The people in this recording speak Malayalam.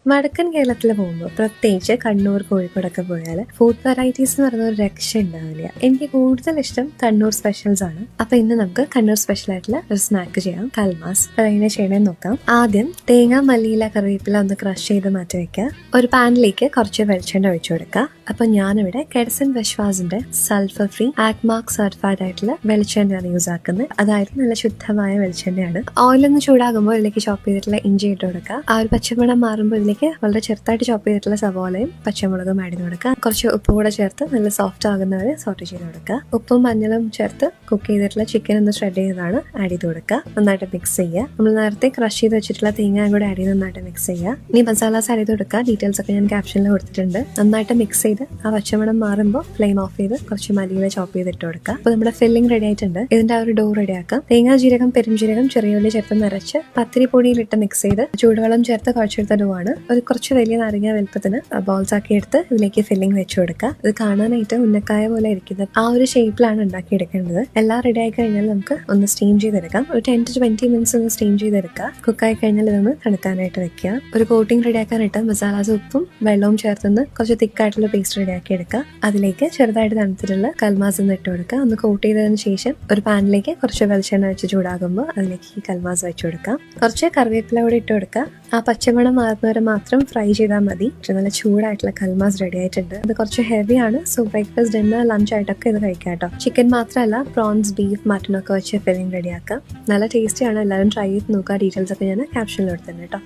വടക്കൻ കേരളത്തിൽ പോകുമ്പോൾ പ്രത്യേകിച്ച് കണ്ണൂർ കോഴിക്കോടൊക്കെ പോയാൽ ഫുഡ് വെറൈറ്റീസ് എന്ന് പറയുന്ന ഒരു രക്ഷ ഉണ്ടാവില്ല. എനിക്ക് കൂടുതൽ ഇഷ്ടം കണ്ണൂർ സ്പെഷ്യൽസ് ആണ്. അപ്പൊ ഇന്ന് നമുക്ക് കണ്ണൂർ സ്പെഷ്യൽ ആയിട്ടുള്ള ഒരു സ്നാക്ക് ചെയ്യാം, കൽമാസ്. അതെങ്ങനെ ചെയ്യണമെന്ന് നോക്കാം. ആദ്യം തേങ്ങ, മല്ലിയില, കറിവേപ്പില ഒന്ന് ക്രഷ് ചെയ്ത് മാറ്റി വെക്കുക. ഒരു പാനിലേക്ക് കുറച്ച് വെളിച്ചെണ്ണ ഒഴിച്ചു കൊടുക്കുക. അപ്പൊ ഞാനിവിടെ കെഡസൻ വിശ്വാസിന്റെ സൾഫർ ഫ്രീ ആക്മാർക്ക് സർട്ടിഫൈഡ് ആയിട്ടുള്ള വെളിച്ചെണ്ണയാണ് യൂസ് ആക്കുന്നത്. അതായത് നല്ല ശുദ്ധമായ വെളിച്ചെണ്ണയാണ്. ഓയിലൊന്ന് ചൂടാകുമ്പോൾ ഇതിലേക്ക് ചോപ്പ് ചെയ്തിട്ടുള്ള ഇഞ്ചി ഇട്ട് കൊടുക്കുക. ആ ഒരു പച്ചമണം മാറുമ്പോൾ ഇതിലേക്ക് വളരെ ചെറുതായിട്ട് ചോപ്പ് ചെയ്തിട്ടുള്ള സവോളയും പച്ചമുളകും ആഡ് ചെയ്ത് കൊടുക്കുക. കുറച്ച് ഉപ്പ് കൂടെ ചേർത്ത് നല്ല സോഫ്റ്റ് ആകുന്നവരെ സോട്ട് ചെയ്ത് കൊടുക്കുക. ഉപ്പും മഞ്ഞളും ചേർത്ത് കുക്ക് ചെയ്തിട്ടുള്ള ചിക്കൻ ഒന്ന് ഷ്രെഡ് ചെയ്തതാണ് ആഡ് ചെയ്ത് കൊടുക്കുക. നന്നായിട്ട് മിക്സ് ചെയ്യുക. നമ്മൾ നേരത്തെ ക്രഷ് ചെയ്ത് വെച്ചിട്ടുള്ള തേങ്ങ കൂടെ ആഡ് ചെയ്ത് നന്നായിട്ട് മിക്സ് ചെയ്യുക. ഇനി മസാലാസ് ആഡ് ചെയ്ത് കൊടുക്കുക. ഡീറ്റെയിൽസ് ഒക്കെ ഞാൻ ക്യാപ്ഷനിൽ കൊടുത്തിട്ടുണ്ട്. നന്നായിട്ട് മിക്സ് ചെയ്ത് ആ പച്ചമണം മാറുമ്പോൾ ഫ്ലെയിം ഓഫ് ചെയ്ത് കുറച്ച് മല്ലിയില ചോപ്പ് ചെയ്തിട്ട് കൊടുക്കുക. അപ്പോൾ നമ്മുടെ ഫില്ലിംഗ് റെഡി ആയിട്ടുണ്ട്. ഇതിന്റെ ആ ഒരു ഡോ റെഡി ആക്കാം. തേങ്ങ, ജീരകം, പെരുംജീരകം, ചെറിയ ഉള്ളി ചേർത്ത് നിറച്ച് പത്തിരി പൊടിയിലിട്ട് മിക്സ് ചെയ്ത് ചൂടുവെള്ളം ചേർത്ത് കുഴച്ചെടുത്ത ഡോ ആണ്. ഒരു കുറച്ച് വലിയ നാരങ്ങ വലുപ്പത്തിന് ബോൾസ് ആക്കി എടുത്ത് ഇതിലേക്ക് ഫില്ലിംഗ് വെച്ച് കൊടുക്കുക. ഇത് കാണാനായിട്ട് ഉന്നക്കായ പോലെ ഇരിക്കുന്നത് ആ ഒരു ഷേപ്പിലാണ് ഉണ്ടാക്കി എടുക്കേണ്ടത്. എല്ലാം റെഡി ആയി കഴിഞ്ഞാൽ നമുക്ക് ഒന്ന് സ്റ്റീം ചെയ്തെടുക്കാം. ഒരു 10 to 20 മിനിറ്റ്സ് ഒന്ന് സ്റ്റീം ചെയ്തെടുക്കുക. കുക്കായി കഴിഞ്ഞാൽ ഇതൊന്ന് തണുക്കാനായിട്ട് വെക്കുക. ഒരു കോട്ടിംഗ് റെഡി ആക്കാനായിട്ട് മസാലാസ്, ഉപ്പും വെള്ളവും ചേർത്തുനിന്ന് കുറച്ച് തിക്കായിട്ടുള്ള പേസ്റ്റ് റെഡി ആക്കി എടുക്കുക. അതിലേക്ക് ചെറുതായിട്ട് തണുത്തിട്ടുള്ള കൽമാസ് ഒന്ന് ഇട്ട് കൊടുക്കുക. ഒന്ന് കോട്ട് ചെയ്തതിന് ശേഷം ഒരു പാനിലേക്ക് കുറച്ച് വെളിച്ചെണ്ണ വെച്ച് ചൂടാകുമ്പോൾ അതിലേക്ക് ഈ കൽമാസ് വെച്ച് കൊടുക്കാം. കുറച്ച് കറിവേപ്പില കൂടി ഇട്ട് കൊടുക്കുക. ആ പച്ചമണം മാറുന്നവരെ മാത്രം ഫ്രൈ ചെയ്താൽ മതി. നല്ല ചൂടായിട്ടുള്ള കൽമാസ് റെഡി ആയിട്ടുണ്ട്. അത് കുറച്ച് ഹെവിയാണ്. സോ ബ്രേക്ക്ഫാസ്റ്റ്, ഡിന്നർ, ലഞ്ച് ആയിട്ടൊക്കെ ഇത് കഴിക്കാം കേട്ടോ. ചിക്കൻ മാത്രമല്ല, പ്രോൺസ്, ബീഫ്, മട്ടൺ ഒക്കെ വെച്ച് ഫില്ലിംഗ് റെഡിയാക്കാം. നല്ല ടേസ്റ്റിയാണ്. എല്ലാവരും ട്രൈ ചെയ്ത് നോക്കുക. ഡീറ്റെയിൽസ് ഒക്കെ ഞാൻ ക്യാപ്ഷനിൽ കൊടുത്തിട്ടുണ്ട് കേട്ടോ.